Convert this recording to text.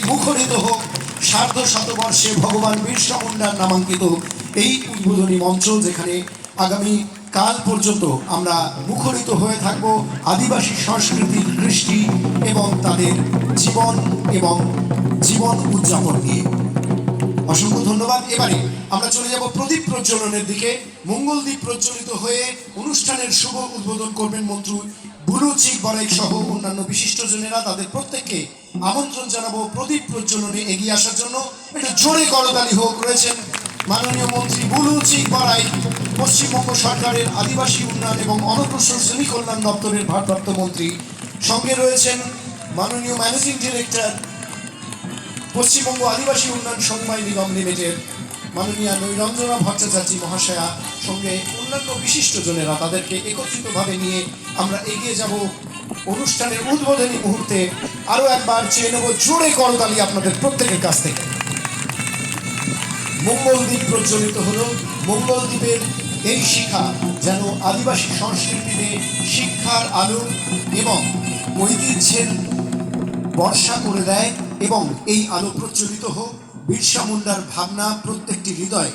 মুখরিত হোক সার্ধ শতবর্ষে ভগবান বিরসা মুন্ডার নামাঙ্কিত এই উদ্বোধনী মঞ্চ, যেখানে আগামী কাল পর্যন্ত আমরা মুখরিত হয়ে থাকব আদিবাসী সংস্কৃতির কৃষ্টি এবং তাদের জীবন উদযাপন নিয়ে। অসংখ্য ধন্যবাদ। এবারে আমরা চলে যাব প্রদীপ প্রজ্বলনের দিকে। মঙ্গল দ্বীপ প্রজ্বলিত হয়ে অনুষ্ঠানের শুভ উদ্বোধন করবেন মন্ত্রী বুলু চিক বরাইক সহ অন্যান্য বিশিষ্টজনেরা। তাদের প্রত্যেককে আমন্ত্রণ জানাবো প্রদীপ প্রজ্বলনে এগিয়ে আসার জন্য। একটু জোরে করতালি হোক। রয়েছেন মাননীয় মন্ত্রী বুলু চিক বরাইক, পশ্চিমবঙ্গ সরকারের আদিবাসী উন্নয়ন এবং অনগ্রসর শ্রেণী কল্যাণ দপ্তরের ভারপ্রাপ্ত মন্ত্রী। সঙ্গে রয়েছেন মাননীয় ম্যানেজিং ডিরেক্টর, পশ্চিমবঙ্গ আদিবাসী উন্নয়ন সমবায় নিগম লিমিটেড মাননীয়া নৈরঞ্জনা ভট্টাচার্য মহাশয়া, সঙ্গে অন্যান্য বিশিষ্টজনেরা। তাদেরকে একত্রিতভাবে নিয়ে আমরা এগিয়ে যাব অনুষ্ঠানের উদ্বোধনী মুহূর্তে। আরও একবার চেয়ে নেব জোরে করতালি আপনাদের প্রত্যেকের কাছ থেকে। মঙ্গলদ্বীপ প্রজ্বলিত হলো। মঙ্গলদ্বীপের এই শিখা যেন আদিবাসী সংস্কৃতিতে শিক্ষার আলো এবং ঐতিহ্যের বর্ষা করে দেয়, এবং এই আলো প্রজ্বলিত হোক বিরসা মুন্ডার ভাবনা প্রত্যেকটি হৃদয়